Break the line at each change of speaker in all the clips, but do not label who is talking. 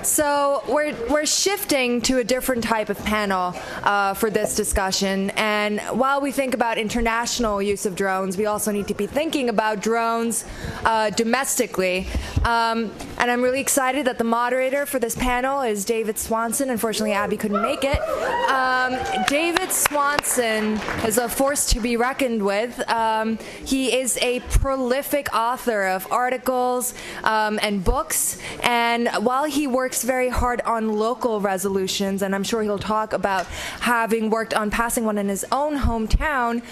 So we're shifting to a different type of panel for this discussion. And while we think about international use of drones, we also need to be thinking about drones domestically. And I'm really excited that the moderator for this panel is David Swanson. Unfortunately, Abby couldn't make it. David Swanson is a force to be reckoned with. He is a prolific author of articles and books. And while he works very hard on local resolutions, and I'm sure he'll talk about having worked on passing one in his own hometown,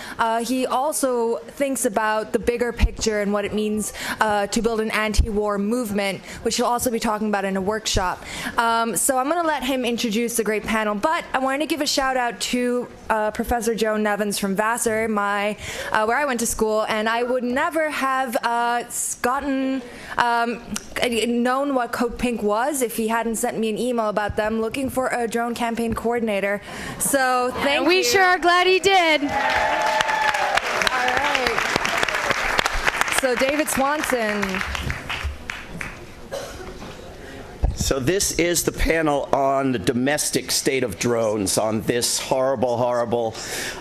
he also thinks about the bigger picture and what it means to build an anti-war movement, which he'll also be talking about in a workshop. So I'm going to let him introduce the great panel, but I wanted to give a shout out to Professor Joe Nevins from Vassar, where I went to school, and I would never have known what Code Pink was if he hadn't sent me an email about them looking for a drone campaign coordinator. So thank you.
We sure are glad he did.
All right. So David Swanson.
So this is the panel on the domestic state of drones, on this horrible, horrible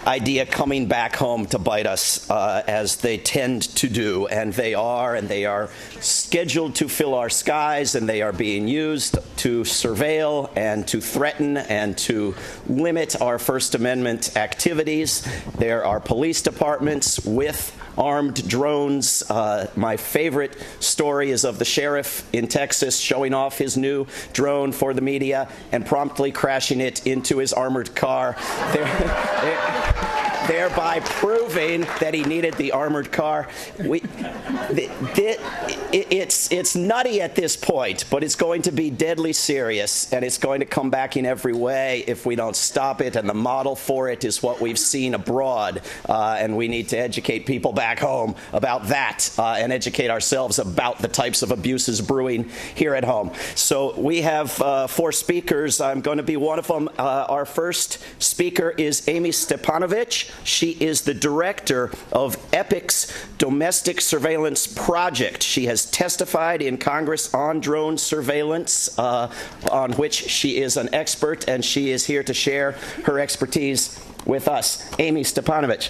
idea coming back home to bite us, as they tend to do. And they are scheduled to fill our skies, and they are being used to surveil and to threaten and to limit our First Amendment activities. There are police departments with armed drones. My favorite story is of the sheriff in Texas showing off his new drone for the media and promptly crashing it into his armored car, thereby proving that he needed the armored car. It's nutty at this point, but it's going to be deadly serious, and it's going to come back in every way if we don't stop it, and the model for it is what we've seen abroad, and we need to educate people back home about that, and educate ourselves about the types of abuses brewing here at home. So we have 4 speakers. I'm going to be one of them. Our first speaker is Amie Stepanovich. She is the director of EPIC's Domestic Surveillance Project. She has testified in Congress on drone surveillance, on which she is an expert, and she is here to share her expertise with us. Amie Stepanovich.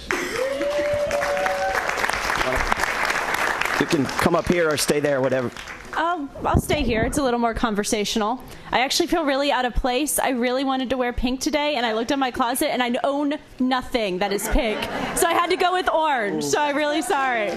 You can come up here or stay there, whatever.
I'll stay here. It's a little more conversational. I actually feel really out of place. I really wanted to wear pink today, and I looked in my closet, and I own nothing that is pink. So I had to go with orange, so I'm really sorry.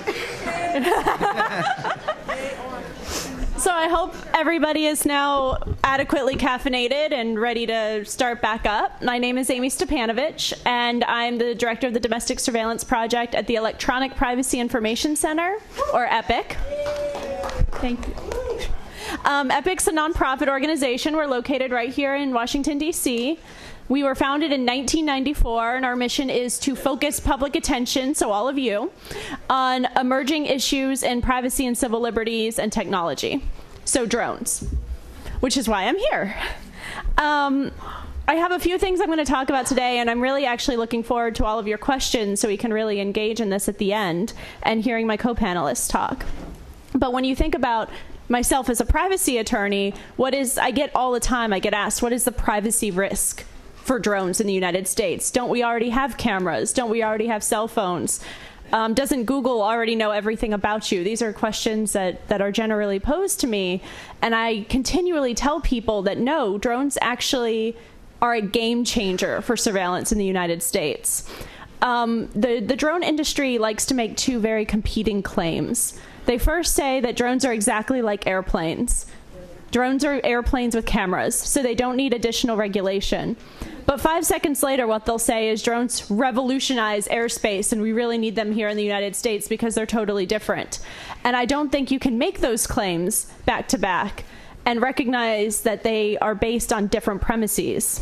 So I hope everybody is now adequately caffeinated and ready to start back up. My name is Amie Stepanovich, and I'm the director of the Domestic Surveillance Project at the Electronic Privacy Information Center, or EPIC. Thank you. EPIC's a nonprofit organization. We're located right here in Washington, D.C. We were founded in 1994, and our mission is to focus public attention, so all of you, on emerging issues in privacy and civil liberties and technology. So drones, which is why I'm here. I have a few things I'm going to talk about today, and I'm really actually looking forward to all of your questions so we can really engage in this at the end and hearing my co-panelists talk. But when you think about myself as a privacy attorney, I get all the time, I get asked, what is the privacy risk for drones in the United States? Don't we already have cameras? Don't we already have cell phones? Doesn't Google already know everything about you? These are questions that are generally posed to me, and I continually tell people that no, drones actually are a game changer for surveillance in the United States. The drone industry likes to make 2 very competing claims. They first say that drones are exactly like airplanes. Drones are airplanes with cameras, so they don't need additional regulation. But 5 seconds later, what they'll say is drones revolutionize airspace, and we really need them here in the United States because they're totally different. And I don't think you can make those claims back to back and recognize that they are based on different premises.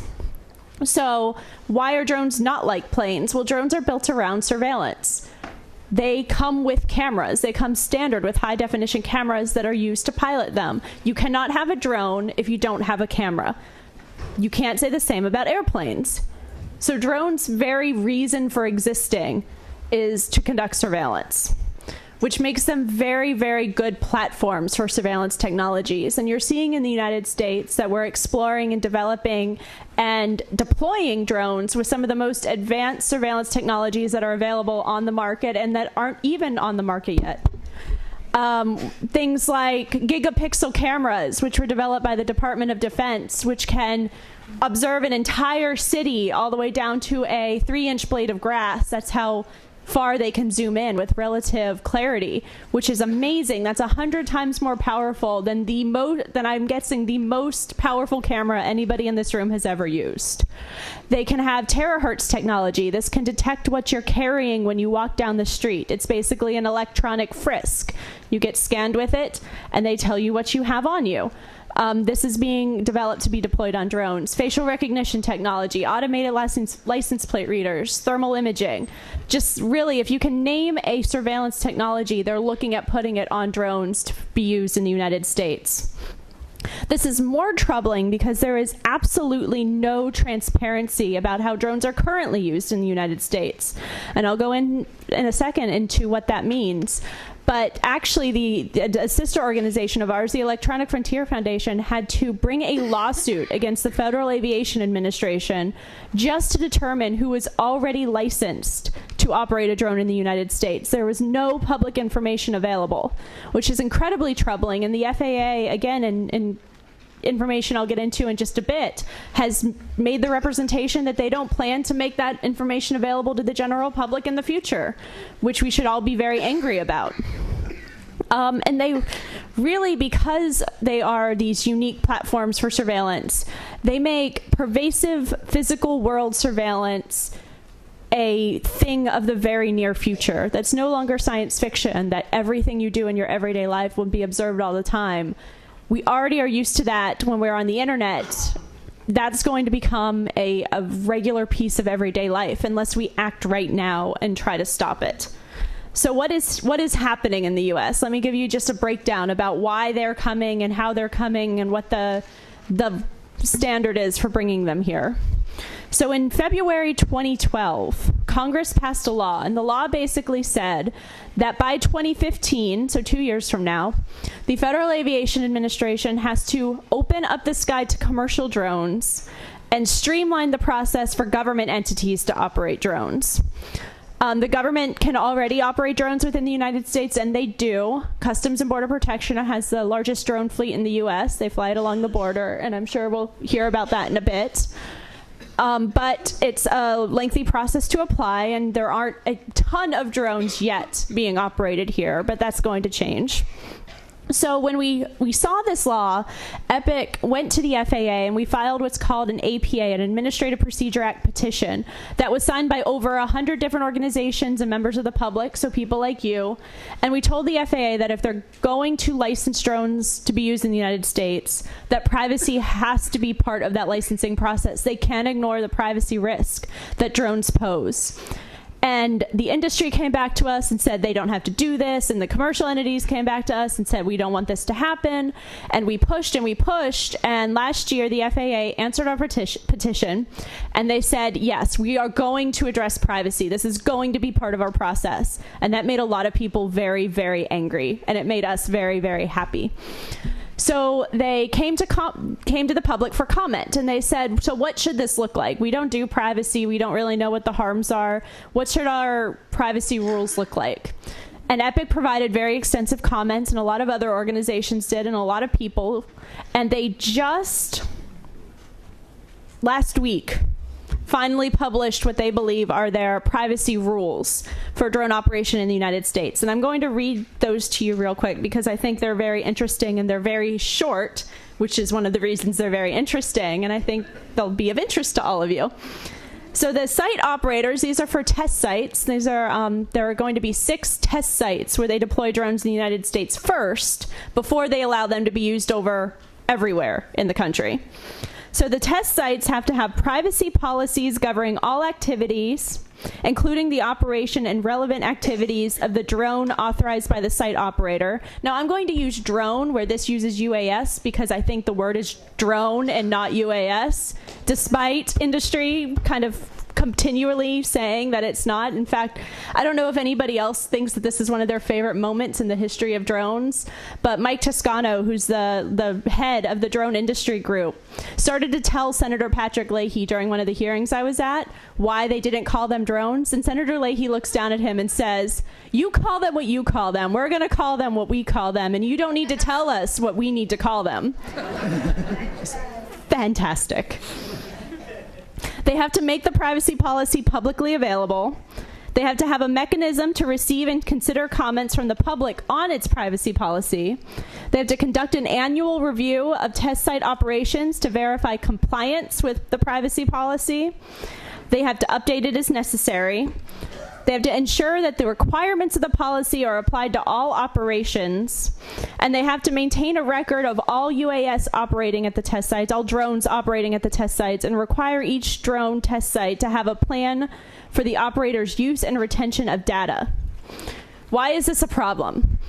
So why are drones not like planes? Well, drones are built around surveillance. They come with cameras. They come standard with high-definition cameras that are used to pilot them. You cannot have a drone if you don't have a camera. You can't say the same about airplanes. So drones' very reason for existing is to conduct surveillance. which makes them very, very good platforms for surveillance technologies. And you're seeing in the United States that we're exploring and developing and deploying drones with some of the most advanced surveillance technologies that are available on the market and that aren't even on the market yet. Things like gigapixel cameras, which were developed by the Department of Defense, which can observe an entire city all the way down to a 3-inch blade of grass. That's how far they can zoom in with relative clarity, which is amazing. That's 100 times more powerful than I'm guessing the most powerful camera anybody in this room has ever used. They can have terahertz technology. This can detect what you're carrying when you walk down the street. It's basically an electronic frisk. You get scanned with it, and they tell you what you have on you. This is being developed to be deployed on drones. Facial recognition technology, automated license plate readers, thermal imaging. Just really, if you can name a surveillance technology, they're looking at putting it on drones to be used in the United States. This is more troubling because there is absolutely no transparency about how drones are currently used in the United States. And I'll go in a second into what that means. But actually, a sister organization of ours, the Electronic Frontier Foundation, had to bring a lawsuit against the Federal Aviation Administration just to determine who was already licensed to operate a drone in the United States. There was no public information available, which is incredibly troubling. And the FAA, again, in information I'll get into in just a bit, has made the representation that they don't plan to make that information available to the general public in the future, which we should all be very angry about. And they really, because they are these unique platforms for surveillance, they make pervasive physical world surveillance a thing of the very near future. That's no longer science fiction, that everything you do in your everyday life will be observed all the time. We already are used to that when we're on the internet. That's going to become a regular piece of everyday life unless we act right now and try to stop it. So what is happening in the U.S.? Let me give you just a breakdown about why they're coming and how they're coming and what the standard is for bringing them here. So in February 2012, Congress passed a law, and the law basically said that by 2015, so 2 years from now, the Federal Aviation Administration has to open up the sky to commercial drones and streamline the process for government entities to operate drones. The government can already operate drones within the United States, and they do. Customs and Border Protection has the largest drone fleet in the U.S. They fly it along the border, and I'm sure we'll hear about that in a bit. But it's a lengthy process to apply, and there aren't a ton of drones yet being operated here, but that's going to change. So when we saw this law, Epic went to the FAA and we filed what's called an APA, an Administrative Procedure Act petition, that was signed by over 100 different organizations and members of the public, so people like you. And we told the FAA that if they're going to license drones to be used in the United States, that privacy has to be part of that licensing process. They can't ignore the privacy risk that drones pose. And the industry came back to us and said they don't have to do this, and the commercial entities came back to us and said we don't want this to happen. And we pushed, and last year the FAA answered our petition, and they said, yes, we are going to address privacy. This is going to be part of our process. And that made a lot of people very, very angry, and it made us very, very happy. So they came to the public for comment, and they said, so what should this look like? We don't do privacy. We don't really know what the harms are. What should our privacy rules look like? And Epic provided very extensive comments, and a lot of other organizations did, and a lot of people. And they just, last week, finally published what they believe are their privacy rules for drone operation in the United States. And I'm going to read those to you real quick because I think they're very interesting and they're very short, which is one of the reasons they're very interesting, and I think they'll be of interest to all of you. So the site operators, these are for test sites. These are there are going to be 6 test sites where they deploy drones in the United States first before they allow them to be used over everywhere in the country. So the test sites have to have privacy policies governing all activities, including the operation and relevant activities of the drone authorized by the site operator. Now, I'm going to use drone where this uses UAS because I think the word is drone and not UAS, despite industry kind of continually saying that it's not. In fact, I don't know if anybody else thinks that this is one of their favorite moments in the history of drones, but Mike Toscano, who's the head of the drone industry group, started to tell Senator Patrick Leahy during one of the hearings I was at why they didn't call them drones. And Senator Leahy looks down at him and says, "You call them what you call them. We're going to call them what we call them, and you don't need to tell us what we need to call them." Fantastic. They have to make the privacy policy publicly available. They have to have a mechanism to receive and consider comments from the public on its privacy policy. They have to conduct an annual review of test site operations to verify compliance with the privacy policy. They have to update it as necessary. They have to ensure that the requirements of the policy are applied to all operations, and they have to maintain a record of all UAS operating at the test sites, all drones operating at the test sites, and require each drone test site to have a plan for the operator's use and retention of data. Why is this a problem?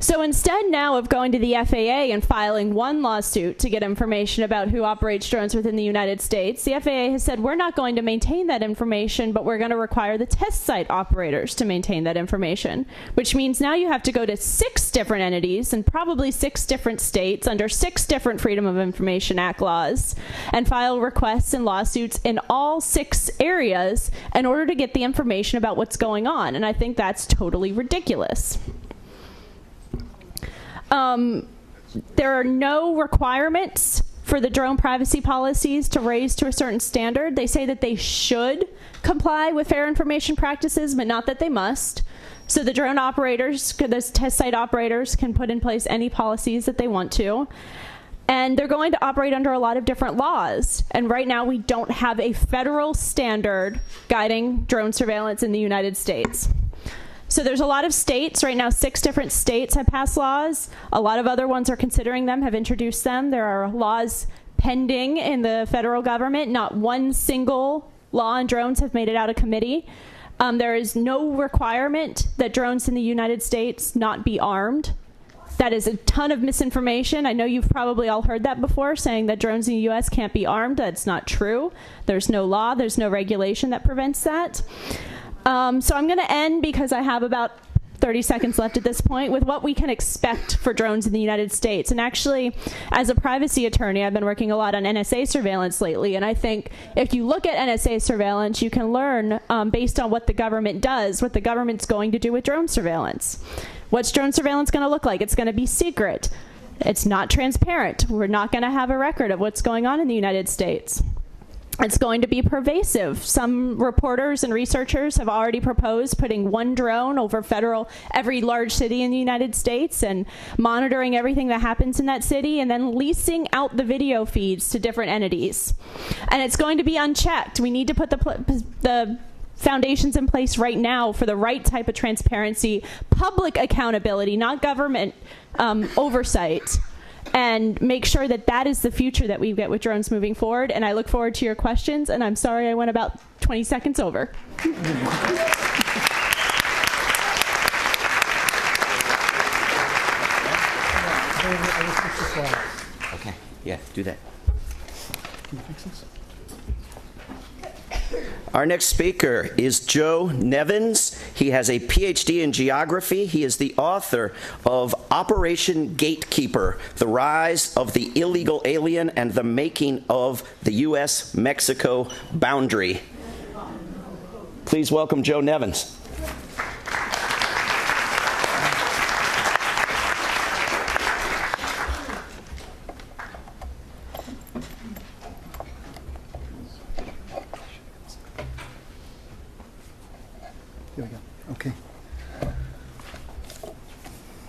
So instead now of going to the FAA and filing one lawsuit to get information about who operates drones within the United States, the FAA has said we're not going to maintain that information, but we're going to require the test site operators to maintain that information, which means now you have to go to 6 different entities and probably 6 different states under 6 different Freedom of Information Act laws and file requests and lawsuits in all 6 areas in order to get the information about what's going on. And I think that's totally ridiculous. There are no requirements for the drone privacy policies to raise to a certain standard. They say that they should comply with fair information practices, but not that they must. So the drone operators, those test site operators, can put in place any policies that they want to. And they're going to operate under a lot of different laws. And right now we don't have a federal standard guiding drone surveillance in the United States. So there's a lot of states. Right now, 6 different states have passed laws. A lot of other ones are considering them, have introduced them. There are laws pending in the federal government. Not one single law on drones have made it out of committee. There is no requirement that drones in the United States not be armed. That is a ton of misinformation. I know you've probably all heard that before, saying that drones in the U.S. can't be armed. That's not true. There's no law. There's no regulation that prevents that. So I'm going to end, because I have about 30 seconds left at this point, with what we can expect for drones in the United States. And actually, as a privacy attorney, I've been working a lot on NSA surveillance lately. And I think if you look at NSA surveillance, you can learn, based on what the government does, what the government's going to do with drone surveillance. What's drone surveillance going to look like? It's going to be secret. It's not transparent. We're not going to have a record of what's going on in the United States. It's going to be pervasive. Some reporters and researchers have already proposed putting one drone over every large city in the United States and monitoring everything that happens in that city, and then leasing out the video feeds to different entities. And it's going to be unchecked. We need to put the foundations in place right now for the right type of transparency, public accountability, not government oversight, and make sure that that is the future that we get with drones moving forward. And I look forward to your questions, and I'm sorry I went about 20 seconds over.
Okay, yeah, do that.
Can you fix this?
Our next speaker is Joe Nevins. He has a PhD in geography. He is the author of Operation Gatekeeper: The Rise of the Illegal Alien and the Making of the U.S.-Mexico Boundary. Please welcome Joe Nevins.
There we go. Okay.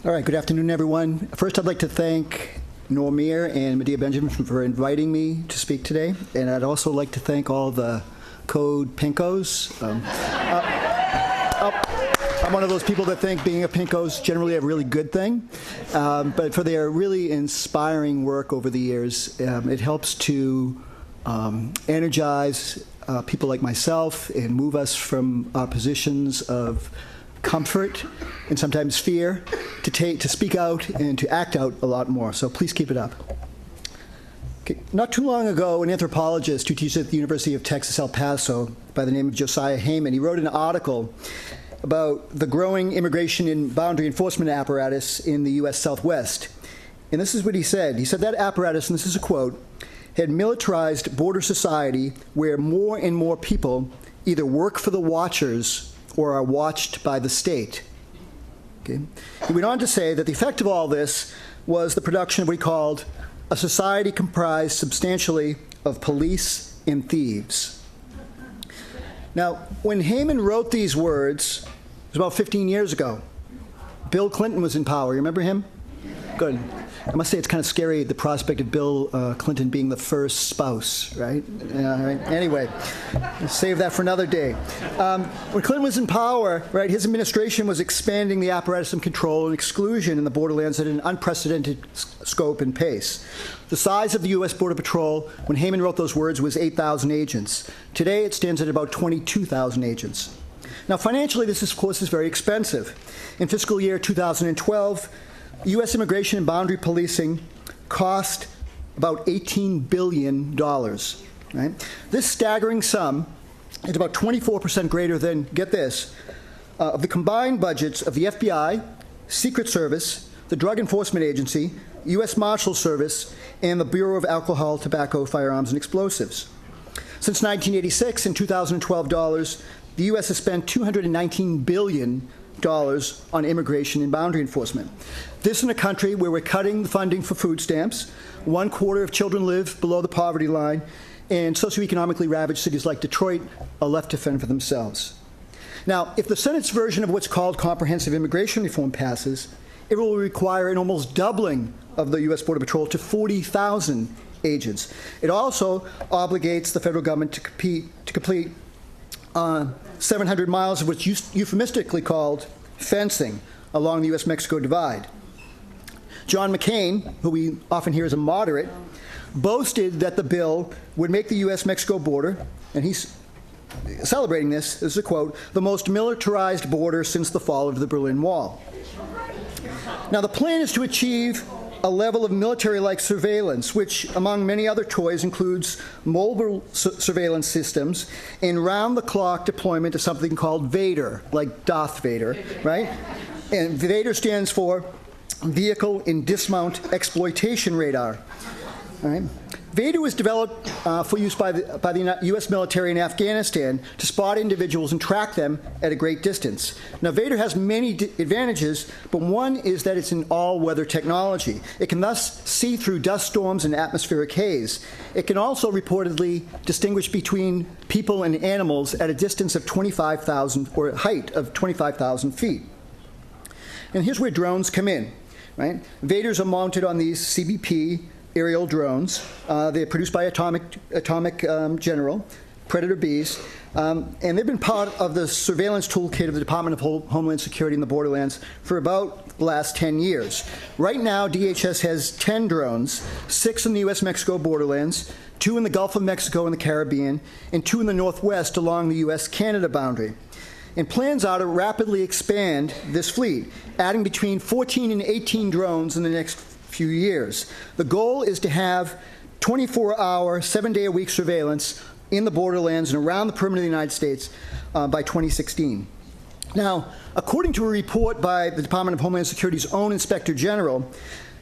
All right, good afternoon, everyone. First, I'd like to thank Noel Meir and Medea Benjamin for inviting me to speak today. And I'd also like to thank all the code pinkos. I'm one of those people that think being a pinko is generally a really good thing. But for their really inspiring work over the years, it helps to energize people like myself and move us from our positions of comfort and sometimes fear to speak out and to act out a lot more. So please keep it up. Okay. Not too long ago, an anthropologist who teaches at the University of Texas, El Paso, by the name of Josiah Heyman, he wrote an article about the growing immigration and boundary enforcement apparatus in the U.S. Southwest. And this is what he said. He said that apparatus, and this is a quote, had militarized border society where more and more people either work for the watchers or are watched by the state. Okay. He went on to say that the effect of all this was the production of what he called a society comprised substantially of police and thieves. Now, when Heyman wrote these words, it was about 15 years ago. Bill Clinton was in power. You remember him? Good. I must say it's kind of scary, the prospect of Bill Clinton being the first spouse, right? Right. Anyway, save that for another day. When Clinton was in power, right, his administration was expanding the apparatus of control and exclusion in the borderlands at an unprecedented scope and pace. The size of the U.S. Border Patrol, when Heyman wrote those words, was 8,000 agents. Today, it stands at about 22,000 agents. Now, financially, this, of course, is very expensive. In fiscal year 2012, U.S. immigration and boundary policing cost about $18 billion. Right? This staggering sum is about 24% greater than, get this, of the combined budgets of the FBI, Secret Service, the Drug Enforcement Agency, U.S. Marshal Service, and the Bureau of Alcohol, Tobacco, Firearms, and Explosives. Since 1986, in 2012 dollars, the U.S. has spent $219 billion on immigration and boundary enforcement. This in a country where we're cutting the funding for food stamps, 1/4 of children live below the poverty line, and socioeconomically ravaged cities like Detroit are left to fend for themselves. Now, if the Senate's version of what's called comprehensive immigration reform passes, it will require an almost doubling of the U.S. Border Patrol to 40,000 agents. It also obligates the federal government to complete 700 miles of what's euphemistically called fencing along the U.S.-Mexico divide. John McCain, who we often hear as a moderate, boasted that the bill would make the U.S.-Mexico border, and he's celebrating this, this is a quote, the most militarized border since the fall of the Berlin Wall. Now, the plan is to achieve a level of military-like surveillance, which, among many other toys, includes mobile surveillance systems and round-the-clock deployment of something called VADER, like Darth Vader, right? And VADER stands for Vehicle in Dismount Exploitation Radar. All right? VADER was developed for use by the U.S. military in Afghanistan to spot individuals and track them at a great distance. Now, VADER has many advantages, but one is that it's an all-weather technology. It can thus see through dust storms and atmospheric haze. It can also reportedly distinguish between people and animals at a distance of 25,000, or a height of 25,000 feet. And here's where drones come in, right? VADERs are mounted on these CBP aerial drones. They're produced by Atomic General, Predator Bs, and they've been part of the surveillance toolkit of the Department of Homeland Security in the borderlands for about the last 10 years. Right now, DHS has 10 drones, 6 in the U.S.-Mexico borderlands, 2 in the Gulf of Mexico and the Caribbean, and 2 in the Northwest along the U.S.-Canada boundary. And plans are to rapidly expand this fleet, adding between 14 and 18 drones in the next few years. The goal is to have 24-hour, 7-day-a-week surveillance in the borderlands and around the perimeter of the United States by 2016. Now, according to a report by the Department of Homeland Security's own Inspector General,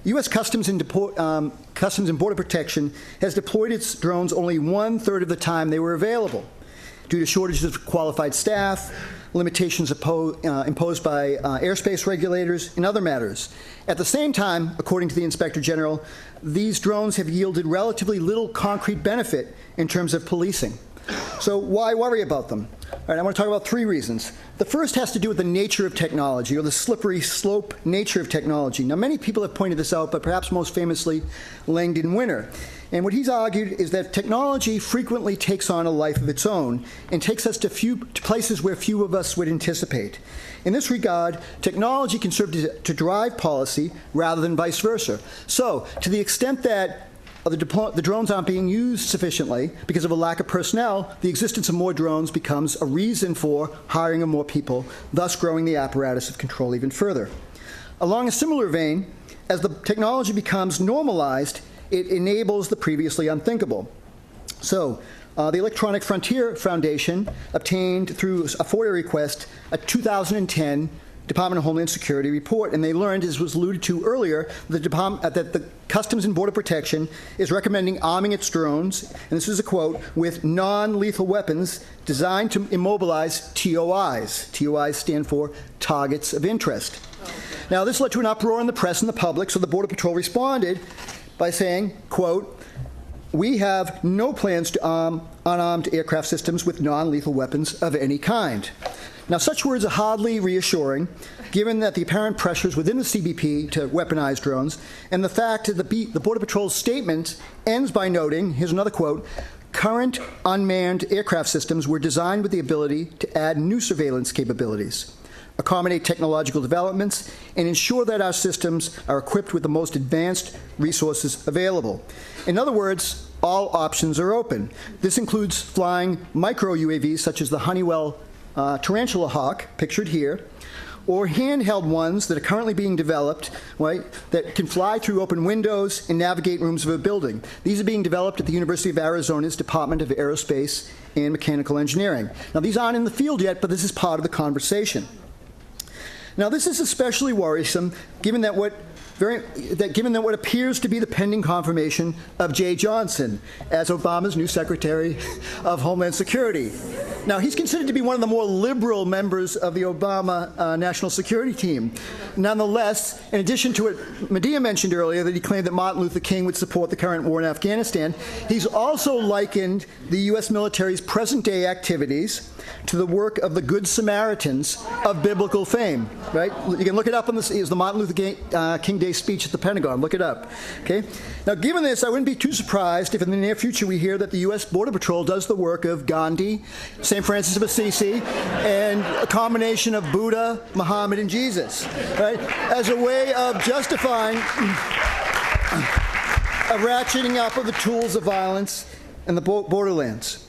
U.S. Customs and Border Protection has deployed its drones only 1/3 of the time they were available due to shortages of qualified staff, limitations imposed by airspace regulators, and other matters. At the same time, according to the Inspector General, these drones have yielded relatively little concrete benefit in terms of policing. So why worry about them? All right, I want to talk about 3 reasons. The first has to do with the nature of technology, or the slippery slope nature of technology. Now, many people have pointed this out, but perhaps most famously, Langdon Winter. And what he's argued is that technology frequently takes on a life of its own and takes us to places where few of us would anticipate. In this regard, technology can serve to drive policy rather than vice versa. So, to the extent that the drones aren't being used sufficiently because of a lack of personnel, the existence of more drones becomes a reason for hiring of more people, thus growing the apparatus of control even further. Along a similar vein, as the technology becomes normalized, it enables the previously unthinkable. So, the Electronic Frontier Foundation obtained through a FOIA request a 2010 Department of Homeland Security report, and they learned, as was alluded to earlier, that the Customs and Border Protection is recommending arming its drones, and this is a quote, with non-lethal weapons designed to immobilize TOIs. TOIs stand for targets of interest. Now, this led to an uproar in the press and the public, so the Border Patrol responded by saying, quote, "We have no plans to arm unarmed aircraft systems with non-lethal weapons of any kind." Now, such words are hardly reassuring, given that the apparent pressures within the CBP to weaponize drones, and the fact that the Border Patrol's statement ends by noting, here's another quote, "Current unmanned aircraft systems were designed with the ability to add new surveillance capabilities, accommodate technological developments, and ensure that our systems are equipped with the most advanced resources available." In other words, all options are open. This includes flying micro-UAVs such as the Honeywell Tarantula Hawk, pictured here, or handheld ones that are currently being developed, right, that can fly through open windows and navigate rooms of a building. These are being developed at the University of Arizona's Department of Aerospace and Mechanical Engineering. Now, these aren't in the field yet, but this is part of the conversation. Now, this is especially worrisome given that what appears to be the pending confirmation of Jay Johnson as Obama's new Secretary of Homeland Security. Now, he's considered to be one of the more liberal members of the Obama National Security Team. Nonetheless, in addition to what Medea mentioned earlier, that he claimed that Martin Luther King would support the current war in Afghanistan, he's also likened the U.S. military's present-day activities to the work of the Good Samaritans of biblical fame, right? You can look it up on this. It was the Martin Luther King Day speech at the Pentagon. Look it up, okay? Now, given this, I wouldn't be too surprised if in the near future we hear that the U.S. Border Patrol does the work of Gandhi, St. Francis of Assisi, and a combination of Buddha, Muhammad, and Jesus, right? As a way of justifying a ratcheting up of the tools of violence in the borderlands,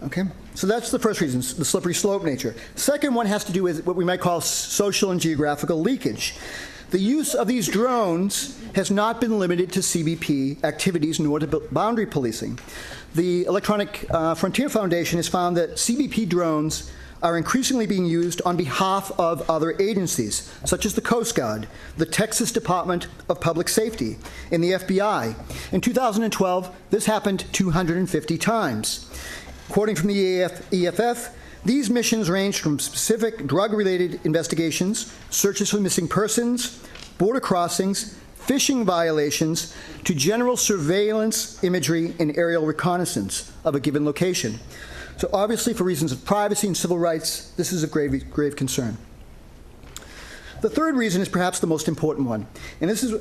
okay? So that's the first reason, the slippery slope nature. Second one has to do with what we might call social and geographical leakage. The use of these drones has not been limited to CBP activities nor to boundary policing. The Electronic Frontier Foundation has found that CBP drones are increasingly being used on behalf of other agencies, such as the Coast Guard, the Texas Department of Public Safety, and the FBI. In 2012, this happened 250 times. Quoting from the EFF, these missions range from specific drug-related investigations, searches for missing persons, border crossings, fishing violations, to general surveillance imagery and aerial reconnaissance of a given location. So obviously, for reasons of privacy and civil rights, this is of grave concern. The third reason is perhaps the most important one, and this is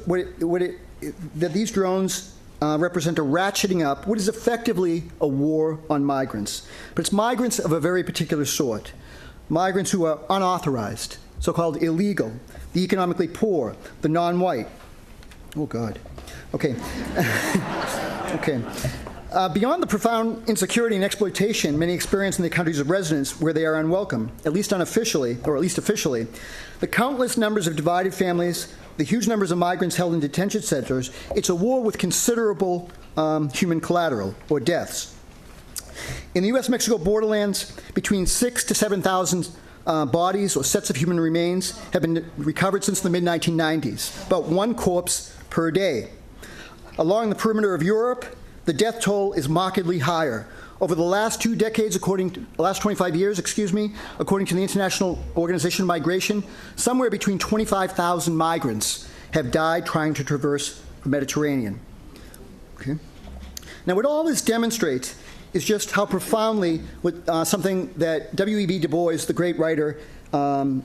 that these drones represent a ratcheting up what is effectively a war on migrants. But it's migrants of a very particular sort. Migrants who are unauthorized, so-called illegal, the economically poor, the non-white. Oh, God. Okay. Okay. Beyond the profound insecurity and exploitation many experience in their countries of residence where they are unwelcome, at least officially, the countless numbers of divided families, the huge numbers of migrants held in detention centers, it's a war with considerable human collateral, or deaths. In the U.S.-Mexico borderlands, between 6,000 to 7,000 bodies or sets of human remains have been recovered since the mid-1990s, about one corpse per day. Along the perimeter of Europe, the death toll is markedly higher. Over the last 2 decades, last 25 years, according to the International Organization of Migration, somewhere between 25,000 migrants have died trying to traverse the Mediterranean. Okay. Now, what all this demonstrates is just how profoundly something that W.E.B. Du Bois, the great writer on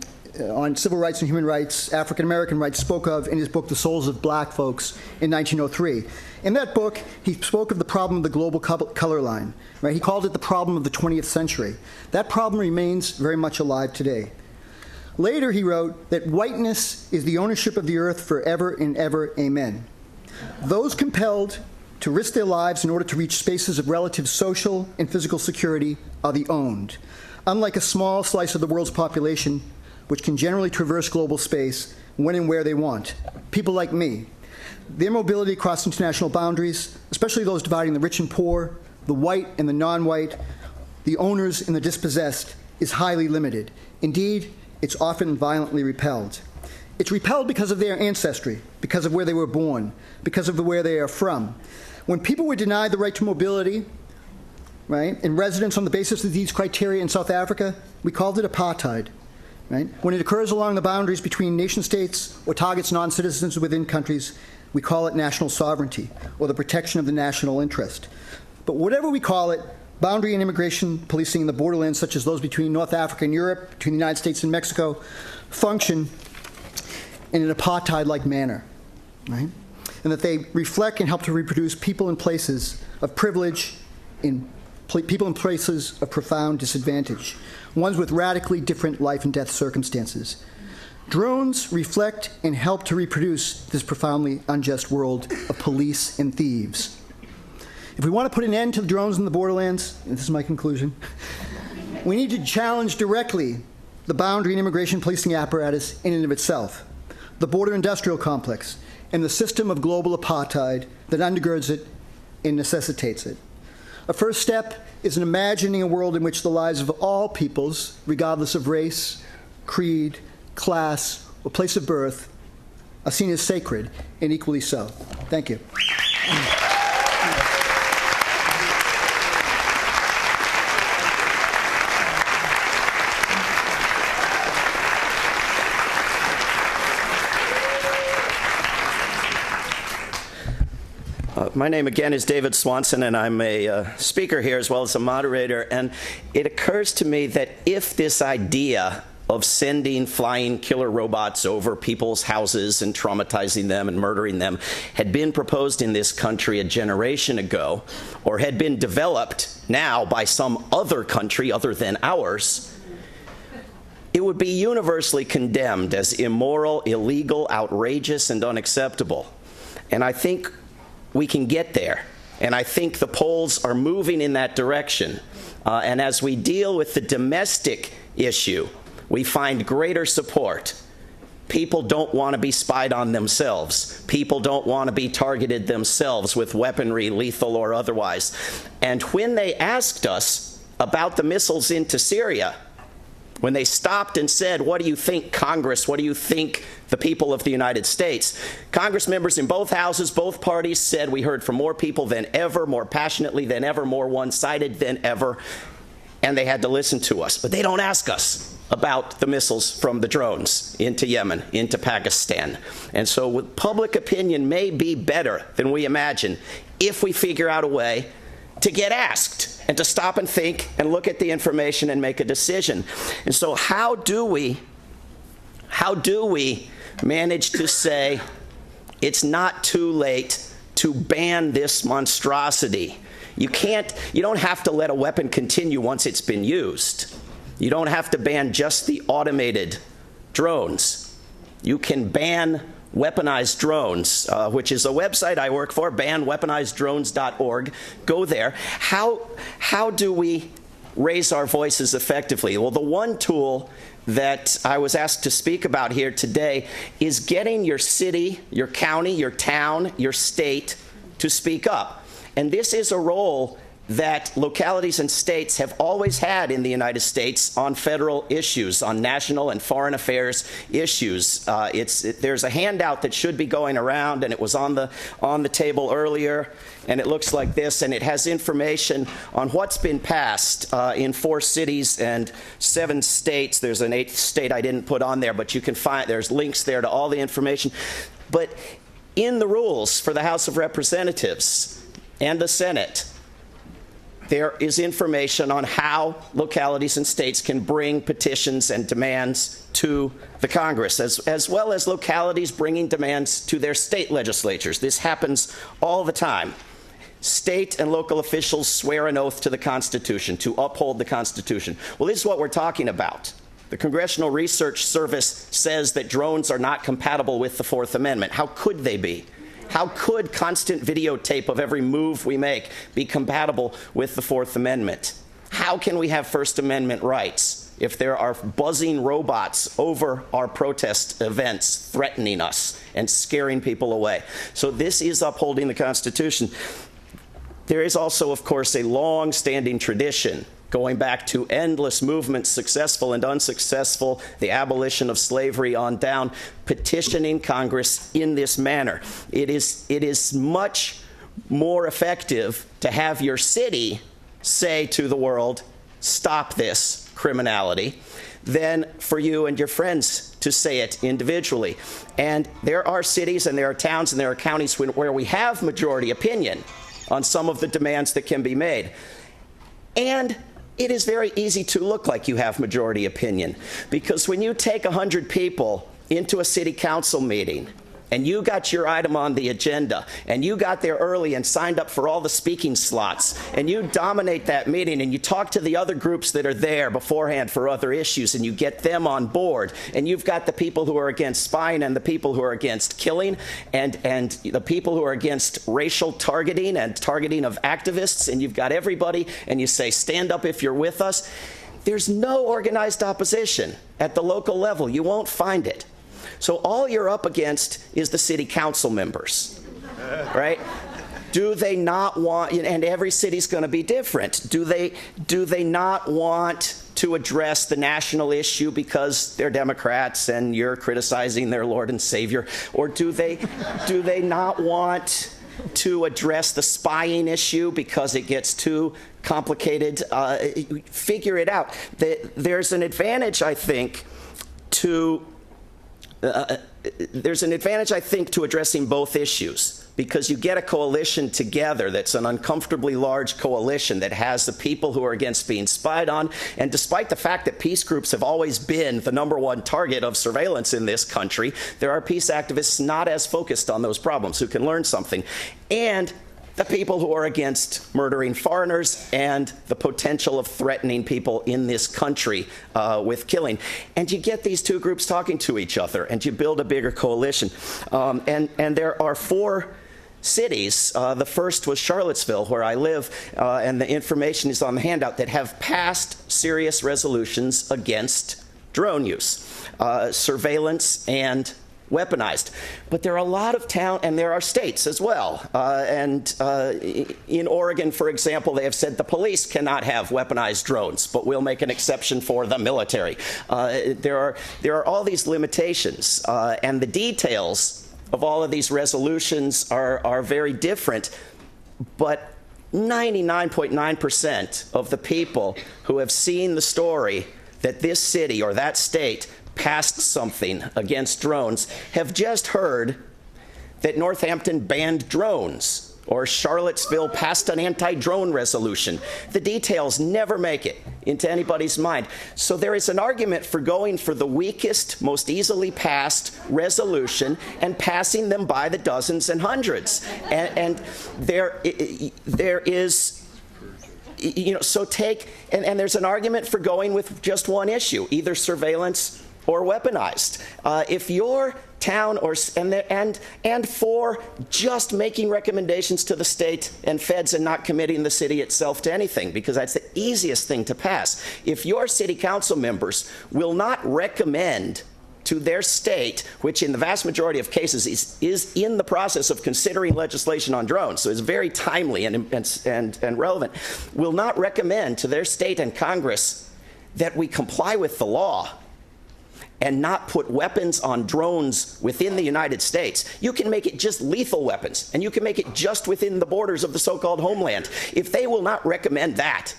civil rights and human rights, African-American rights, spoke of in his book, The Souls of Black Folks, in 1903. In that book, he spoke of the problem of the global color line. Right? He called it the problem of the 20th century. That problem remains very much alive today. Later, he wrote that whiteness is the ownership of the earth forever and ever, amen. Those compelled to risk their lives in order to reach spaces of relative social and physical security are the owned. Unlike a small slice of the world's population, which can generally traverse global space when and where they want. People like me. Their mobility across international boundaries, especially those dividing the rich and poor, the white and the non-white, the owners and the dispossessed, is highly limited. Indeed, it's often violently repelled. It's repelled because of their ancestry, because of where they were born, because of where they are from. When people were denied the right to mobility, right, and residence on the basis of these criteria in South Africa, we called it apartheid. Right? When it occurs along the boundaries between nation states or targets non-citizens within countries, we call it national sovereignty or the protection of the national interest. But whatever we call it, boundary and immigration policing in the borderlands, such as those between North Africa and Europe, between the United States and Mexico, function in an apartheid-like manner, right? And that they reflect and help to reproduce people in places of privilege, people in places of profound disadvantage, ones with radically different life and death circumstances. Drones reflect and help to reproduce this profoundly unjust world of police and thieves. If we want to put an end to the drones in the borderlands, and this is my conclusion, we need to challenge directly the boundary and immigration policing apparatus in and of itself, the border industrial complex, and the system of global apartheid that undergirds it and necessitates it. A first step is in imagining a world in which the lives of all peoples, regardless of race, creed, class, or place of birth, are seen as sacred and equally so. Thank you.
My name again is David Swanson, and I'm a speaker here as well as a moderator. And it occurs to me that if this idea of sending flying killer robots over people's houses and traumatizing them and murdering them had been proposed in this country a generation ago, or had been developed now by some other country other than ours, it would be universally condemned as immoral, illegal, outrageous, and unacceptable. And I think we can get there. And I think the polls are moving in that direction. And as we deal with the domestic issue, we find greater support. People don't want to be spied on themselves. People don't want to be targeted themselves with weaponry, lethal or otherwise. And when they asked us about the missiles into Syria, when they stopped and said, what do you think, Congress? What do you think, the people of the United States? Congress members in both houses, both parties said we heard from more people than ever, more passionately than ever, more one-sided than ever, and they had to listen to us. But they don't ask us about the missiles from the drones into Yemen, into Pakistan. And so public opinion may be better than we imagine if we figure out a way to get asked and to stop and think and look at the information and make a decision. And so how do we manage to say it's not too late to ban this monstrosity? You don't have to let a weapon continue once it's been used. You don't have to ban just the automated drones. You can ban weaponized drones, which is a website I work for, banweaponizedrones.org. Go there. How do we raise our voices effectively? Well, the one tool that I was asked to speak about here today is getting your city, your county, your town, your state to speak up. And this is a role that localities and states have always had in the United States on federal issues, on national and foreign affairs issues. There's a handout that should be going around, and it was on the table earlier, and it looks like this, and it has information on what's been passed in 4 cities and 7 states. There's an 8th state I didn't put on there, but you can find, there's links there to all the information. But in the rules for the House of Representatives and the Senate, there is information on how localities and states can bring petitions and demands to the Congress, as well as localities bringing demands to their state legislatures. This happens all the time. State and local officials swear an oath to the Constitution, to uphold the Constitution. Well, this is what we're talking about. The Congressional Research Service says that drones are not compatible with the 4th Amendment. How could they be? How could constant videotape of every move we make be compatible with the 4th Amendment? How can we have First Amendment rights if there are buzzing robots over our protest events threatening us and scaring people away. So this is upholding the Constitution. There is also, of course, a long-standing tradition going back to endless movements, successful and unsuccessful, the abolition of slavery on down, petitioning Congress in this manner. It is much more effective to have your city say to the world, stop this criminality, than for you and your friends to say it individually. And there are cities and there are towns and there are counties where we have majority opinion on some of the demands that can be made. And it is very easy to look like you have majority opinion, because when you take 100 people into a city council meeting and you got your item on the agenda and you got there early and signed up for all the speaking slots and you dominate that meeting and you talk to the other groups that are there beforehand for other issues and you get them on board, and you've got the people who are against spying and the people who are against killing and the people who are against racial targeting and targeting of activists, and you've got everybody, and you say, stand up if you're with us. There's no organized opposition at the local level. You won't find it. So all you're up against is the city council members, right? Do they not want, and every city's going to be different, do they not want to address the national issue because they're Democrats and you're criticizing their Lord and Savior? Or do they not want to address the spying issue because it gets too complicated? Figure it out. There's an advantage, I think, to addressing both issues, because you get a coalition together that's an uncomfortably large coalition that has the people who are against being spied on. And despite the fact that peace groups have always been the #1 target of surveillance in this country, there are peace activists not as focused on those problems who can learn something. And the people who are against murdering foreigners and the potential of threatening people in this country with killing. And you get these two groups talking to each other, and you build a bigger coalition. And there are 4 cities. The first was Charlottesville, where I live, and the information is on the handout, that have passed serious resolutions against drone use, surveillance, and weaponized. But there are a lot of towns, and there are states as well. In Oregon, for example, they have said the police cannot have weaponized drones, but we'll make an exception for the military. There are all these limitations, and the details of all of these resolutions are very different. But 99.9% of the people who have seen the story that this city or that state passed something against drones have just heard that Northampton banned drones or Charlottesville passed an anti-drone resolution. The details never make it into anybody's mind. So there is an argument for going for the weakest, most easily passed resolution and passing them by the dozens and hundreds. And there is, so and there's an argument for going with just one issue, either surveillance or weaponized. If your town and for just making recommendations to the state and feds and not committing the city itself to anything, because that's the easiest thing to pass. If your city council members will not recommend to their state, which in the vast majority of cases is in the process of considering legislation on drones, so it's very timely and relevant, will not recommend to their state and Congress that we comply with the law and not put weapons on drones within the United States. You can make it just lethal weapons, and you can make it just within the borders of the so-called homeland. If they will not recommend that,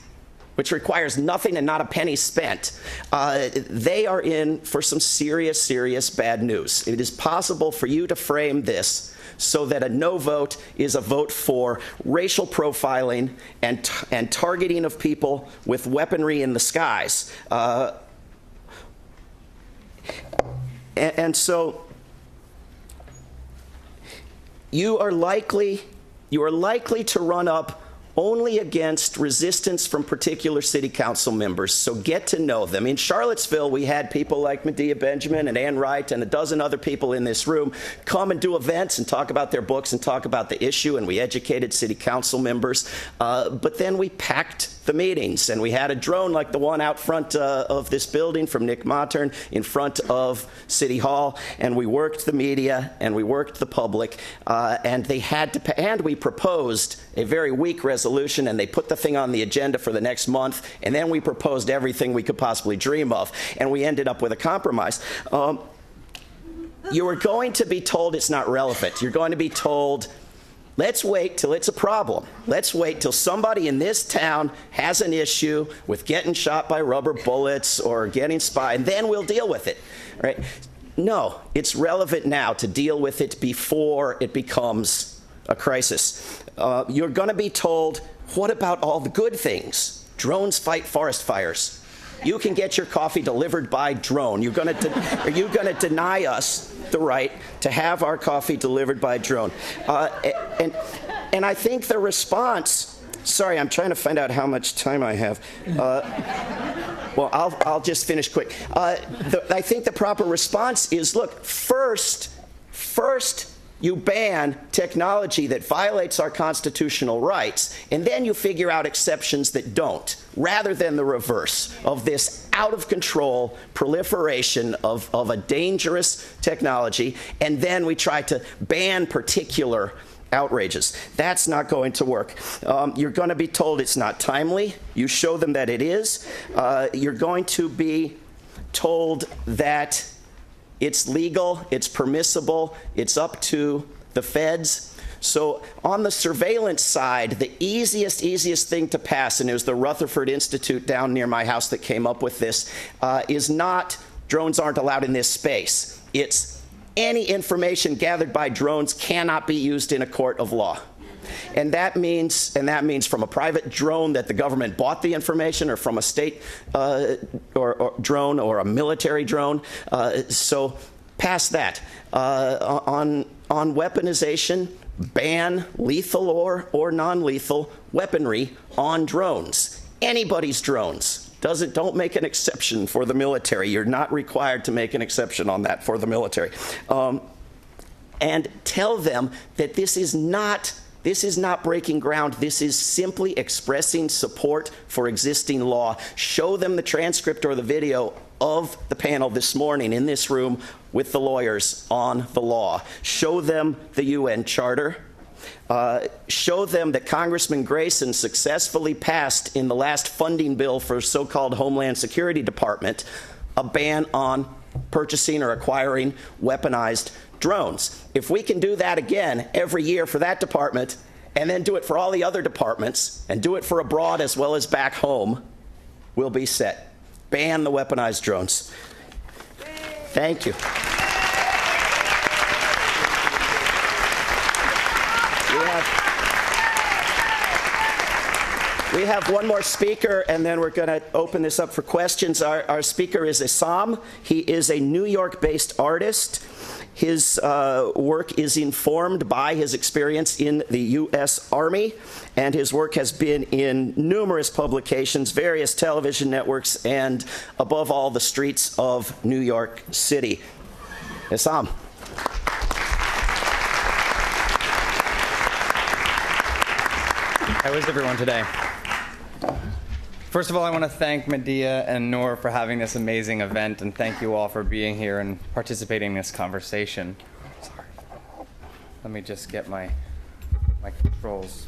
which requires nothing and not a penny spent, they are in for some serious, serious bad news. It is possible for you to frame this so that a no vote is a vote for racial profiling and targeting of people with weaponry in the skies. And so you are likely to run up only against resistance from particular city council members, so get to know them. In Charlottesville, we had people like Medea Benjamin and Ann Wright and a dozen other people in this room come and do events and talk about their books and talk about the issue, and we educated city council members. But then we packed the meetings. And we had a drone like the one out front of this building from Nick Mattern in front of City Hall. And we worked the media and we worked the public. And they had to, and we proposed a very weak resolution, and they put the thing on the agenda for the next month. And then we proposed everything we could possibly dream of. And we ended up with a compromise. You are going to be told it's not relevant. You're going to be told, let's wait till it's a problem. Let's wait till somebody in this town has an issue with getting shot by rubber bullets or getting spied, and then we'll deal with it, right? No, it's relevant now to deal with it before it becomes a crisis. You're going to be told, what about all the good things? Drones fight forest fires. You can get your coffee delivered by drone. Are you going to deny us the right to have our coffee delivered by drone? And I think the response, sorry, I'm trying to find out how much time I have. Well, I'll just finish quick. I think the proper response is, look, first, you ban technology that violates our constitutional rights, and then you figure out exceptions that don't, rather than the reverse of this out-of-control proliferation of a dangerous technology, and then we try to ban particular outrages. That's not going to work. You're going to be told it's not timely. You show them that it is. You're going to be told that it's legal, it's permissible, it's up to the feds. So on the surveillance side, the easiest thing to pass, and it was the Rutherford Institute down near my house that came up with this, is not drones aren't allowed in this space. It's any information gathered by drones cannot be used in a court of law. And that means from a private drone that the government bought the information, or from a state or drone, or a military drone. So past that. On weaponization, ban lethal or non-lethal weaponry on drones. Anybody's drones. Don't make an exception for the military. You're not required to make an exception on that for the military. And tell them that this is not breaking ground. This is simply expressing support for existing law. Show them the transcript or the video of the panel this morning in this room with the lawyers on the law. Show them the UN Charter. Show them that Congressman Grayson successfully passed in the last funding bill for so-called Homeland Security Department a ban on purchasing or acquiring weaponized drones. If we can do that again every year for that department, and then do it for all the other departments, and do it for abroad as well as back home, we'll be set. Ban the weaponized drones. Thank you. We have one more speaker, and then we're going to open this up for questions. Our speaker is Essam. He is a New York-based artist. His work is informed by his experience in the U.S. Army, and his work has been in numerous publications, various television networks, and above all, the streets of New York City. Essam.
How is everyone today? First of all, I want to thank Medea and Noor for having this amazing event, and thank you all for being here and participating in this conversation. Sorry. Let me just get my controls.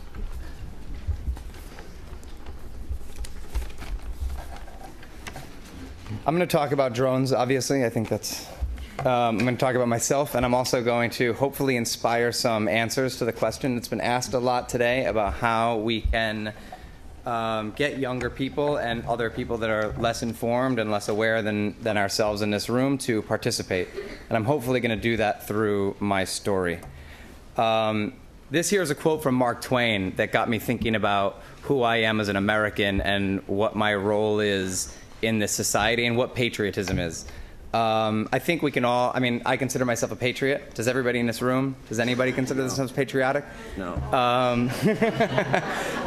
I'm going to talk about drones, obviously. I think that's... I'm going to talk about myself, and I'm also going to hopefully inspire some answers to the question that's been asked a lot today about how we can get younger people and other people that are less informed and less aware than ourselves in this room to participate. And I'm hopefully going to do that through my story. This here is a quote from Mark Twain that got me thinking about who I am as an American and what my role is in this society and what patriotism is. I think we can all, I consider myself a patriot. Does everybody in this room? Does anybody consider themselves patriotic?
No.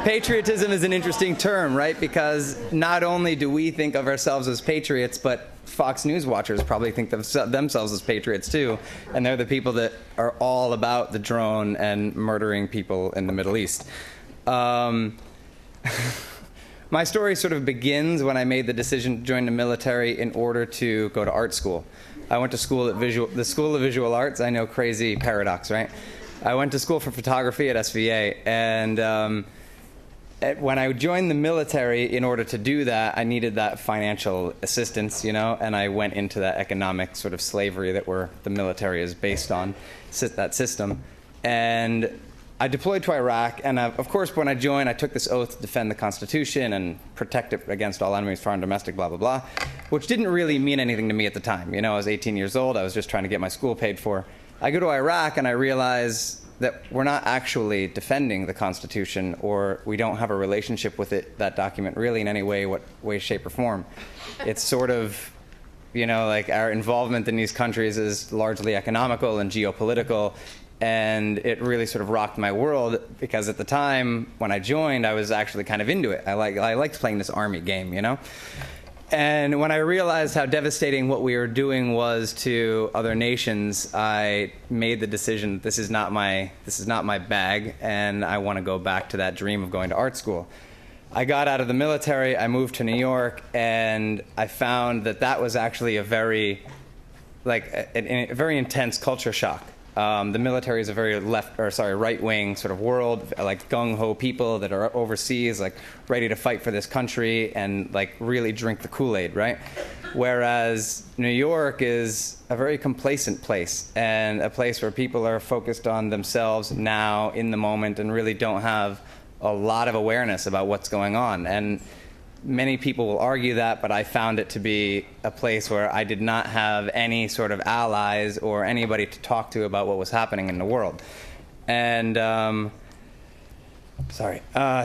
Patriotism is an interesting term, right? Because not only do we think of ourselves as patriots, but Fox News watchers probably think themselves as patriots too. And they're the people that are all about the drone and murdering people in the Middle East. my story sort of begins when I made the decision to join the military in order to go to art school. I went to school at the School of Visual Arts. I know, crazy paradox, right? I went to school for photography at SVA, and when I joined the military, in order to do that, I needed that financial assistance, and I went into that economic sort of slavery that the military is based on, that system. And I deployed to Iraq, and of course, when I joined, I took this oath to defend the Constitution and protect it against all enemies, foreign, domestic, blah, blah, blah, which didn't really mean anything to me at the time. I was 18 years old. I was just trying to get my school paid for. I go to Iraq, and I realize that we're not actually defending the Constitution, or we don't have a relationship with that document really in any way, shape, or form. It's sort of, like our involvement in these countries is largely economical and geopolitical, and it really sort of rocked my world, because at the time when I joined, I was actually kind of into it. I liked playing this army game, And when I realized how devastating what we were doing was to other nations, I made the decision, this is not my bag, and I want to go back to that dream of going to art school. I got out of the military, I moved to New York, and I found that was actually a very intense culture shock. The military is a very right-wing sort of world, like gung-ho people that are overseas, like ready to fight for this country and like really drink the Kool-Aid, right? Whereas New York is a very complacent place, and a place where people are focused on themselves now, in the moment, and really don't have a lot of awareness about what's going on. And many people will argue that, but I found it to be a place where I did not have any sort of allies or anybody to talk to about what was happening in the world. And I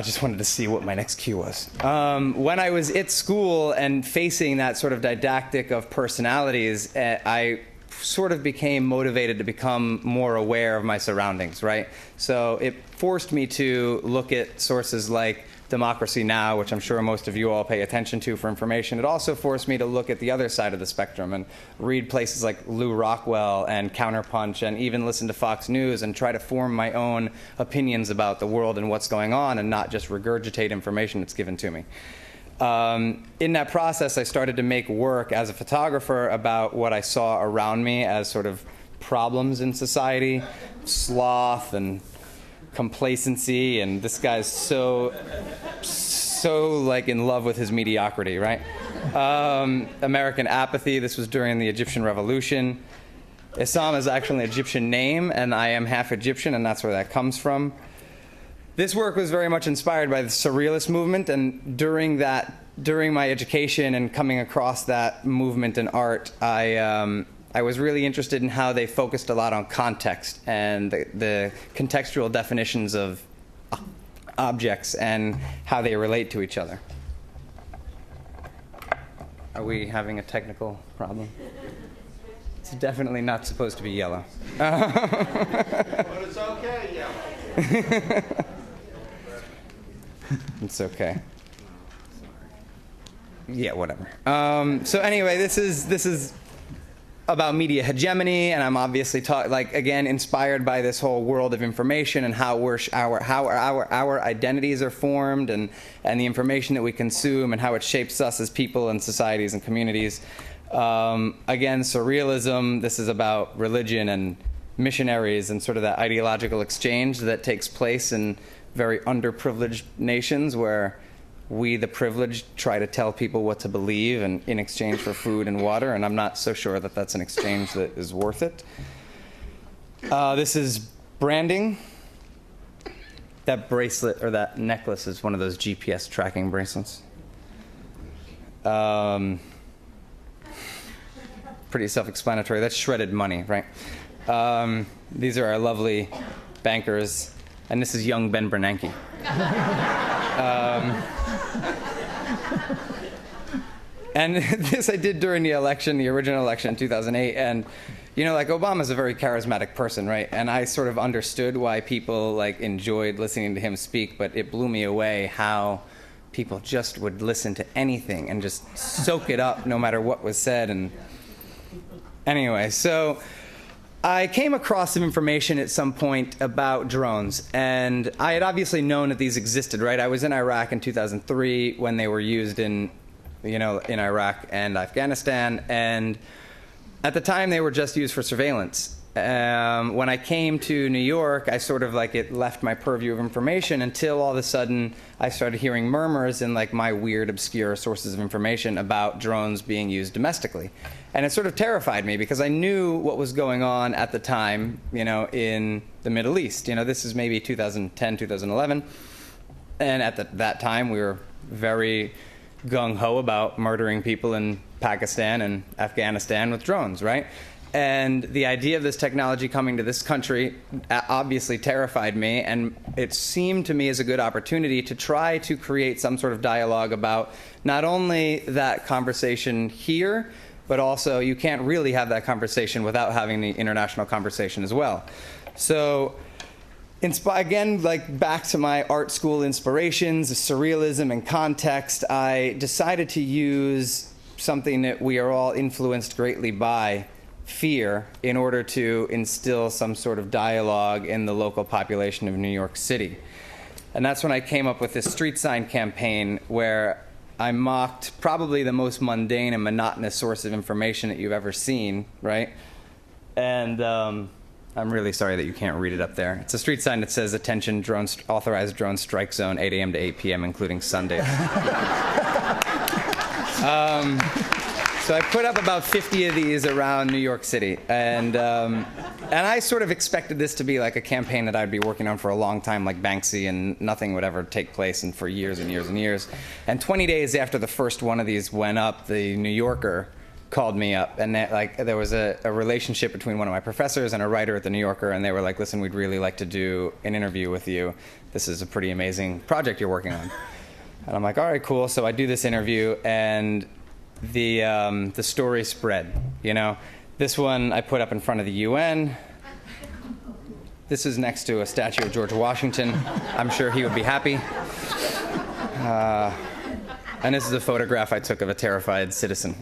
just wanted to see what my next cue was. When I was at school and facing that sort of didactic of personalities, I sort of became motivated to become more aware of my surroundings, right? So it forced me to look at sources like Democracy Now!, which I'm sure most of you all pay attention to for information. It also forced me to look at the other side of the spectrum and read places like Lou Rockwell and Counterpunch, and even listen to Fox News and try to form my own opinions about the world and what's going on, and not just regurgitate information that's given to me. In that process, I started to make work as a photographer about what I saw around me as sort of problems in society, sloth and complacency, and this guy's so like in love with his mediocrity, right? American apathy. This was during the Egyptian Revolution. Essam is actually an Egyptian name, and I am half Egyptian, and that's where that comes from. This work was very much inspired by the Surrealist movement, and during my education and coming across that movement in art, I was really interested in how they focused a lot on context and the contextual definitions of objects and how they relate to each other. Are we having a technical problem? It's definitely not supposed to be yellow.
But it's okay, yellow.
It's okay. Yeah, whatever. So anyway, this is about media hegemony, and I'm obviously again inspired by this whole world of information and how our identities are formed, and the information that we consume and how it shapes us as people and societies and communities. Again, surrealism. This is about religion and missionaries and sort of that ideological exchange that takes place in very underprivileged nations, where we, the privileged, try to tell people what to believe and in exchange for food and water, and I'm not so sure that that's an exchange that is worth it. This is branding. That bracelet or that necklace is one of those GPS tracking bracelets. Pretty self-explanatory. That's shredded money, right? These are our lovely bankers, and this is young Ben Bernanke. And this I did during the original election in 2008, and Obama's a very charismatic person, right? And I sort of understood why people enjoyed listening to him speak, but it blew me away how people just would listen to anything and just soak it up no matter what was said. And anyway, so I came across some information at some point about drones, and I had obviously known that these existed, right? I was in Iraq in 2003 when they were used in Iraq and Afghanistan, and at the time they were just used for surveillance. When I came to New York, I sort of it left my purview of information until all of a sudden I started hearing murmurs in my weird, obscure sources of information about drones being used domestically. And it sort of terrified me because I knew what was going on at the time, in the Middle East. This is maybe 2010, 2011. And at that time, we were very gung-ho about murdering people in Pakistan and Afghanistan with drones, right? And the idea of this technology coming to this country obviously terrified me, and it seemed to me as a good opportunity to try to create some sort of dialogue about not only that conversation here, but also you can't really have that conversation without having the international conversation as well. So again, back to my art school inspirations, surrealism and context, I decided to use something that we are all influenced greatly by, fear, in order to instill some sort of dialogue in the local population of New York City. And that's when I came up with this street sign campaign where I mocked probably the most mundane and monotonous source of information that you've ever seen, right? And I'm really sorry that you can't read it up there. It's a street sign that says, "Attention, authorized drone strike zone, 8 a.m. to 8 p.m., including Sundays." So I put up about 50 of these around New York City, and I sort of expected this to be a campaign that I'd be working on for a long time, like Banksy, and nothing would ever take place, and for years and years and years. And 20 days after the first one of these went up, the New Yorker called me up, and there was a relationship between one of my professors and a writer at the New Yorker, and they were like, "Listen, we'd really like to do an interview with you. This is a pretty amazing project you're working on." And I'm like, "All right, cool." So I do this interview, and the story spread. This one I put up in front of the UN. This is next to a statue of George Washington. I'm sure he would be happy. And this is a photograph I took of a terrified citizen.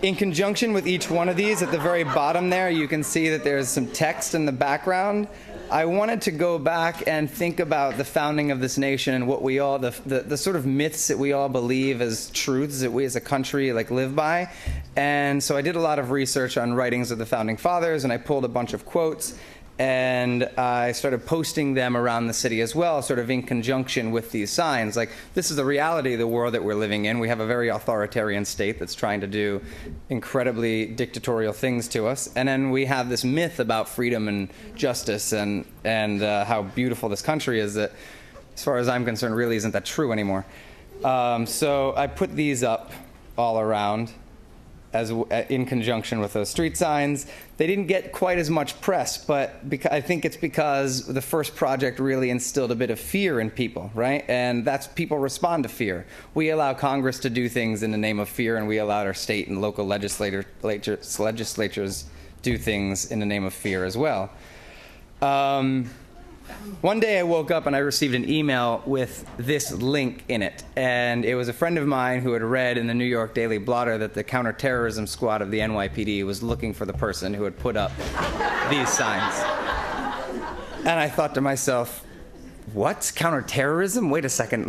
In conjunction with each one of these, at the very bottom there, you can see that there's some text in the background. I wanted to go back and think about the founding of this nation and what we all, the sort of myths that we all believe as truths that we as a country live by. And so I did a lot of research on writings of the founding fathers, and I pulled a bunch of quotes, and I started posting them around the city as well, sort of in conjunction with these signs. This is the reality of the world that we're living in. We have a very authoritarian state that's trying to do incredibly dictatorial things to us. And then we have this myth about freedom and justice and how beautiful this country is that, as far as I'm concerned, really isn't that true anymore. So I put these up all around in conjunction with those street signs. They didn't get quite as much press, but I think it's because the first project really instilled a bit of fear in people, right? And that's, people respond to fear. We allow Congress to do things in the name of fear, and we allow our state and local legislatures do things in the name of fear as well. One day I woke up and I received an email with this link in it, and it was a friend of mine who had read in the New York Daily Blotter that the counterterrorism squad of the NYPD was looking for the person who had put up these signs. And I thought to myself, what? Counterterrorism? Wait a second,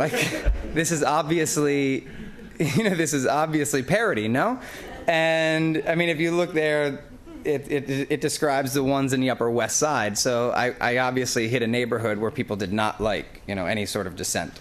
this is obviously, this is obviously parody, no? And I mean, if you look there, it describes the ones in the Upper West Side. So I obviously hit a neighborhood where people did not like, any sort of dissent.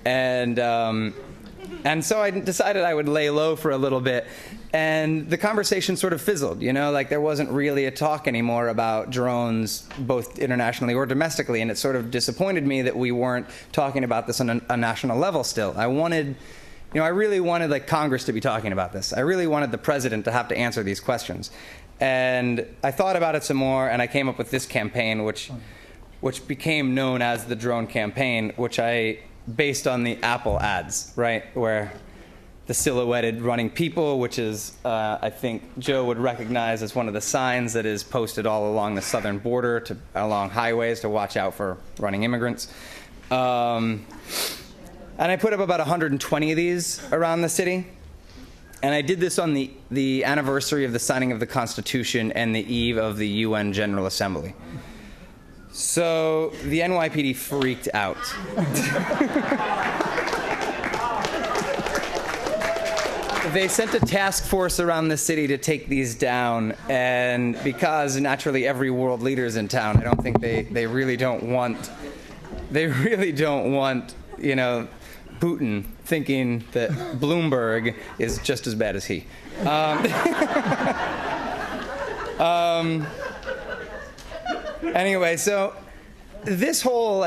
And so I decided I would lay low for a little bit. And the conversation sort of fizzled, there wasn't really a talk anymore about drones, both internationally or domestically. And it sort of disappointed me that we weren't talking about this on a national level still. I really wanted Congress to be talking about this. I really wanted the president to have to answer these questions. And I thought about it some more, and I came up with this campaign, which became known as the drone campaign, which I based on the Apple ads, right, where the silhouetted running people, which is, I think Joe would recognize as one of the signs that is posted all along the southern border, along highways to watch out for running immigrants. And I put up about 120 of these around the city. And I did this on the anniversary of the signing of the Constitution and the eve of the UN General Assembly. So the NYPD freaked out. They sent a task force around the city to take these down, and because naturally every world leader's in town, I don't think they really don't want, you know, Putin thinking that Bloomberg is just as bad as he. Anyway, so this whole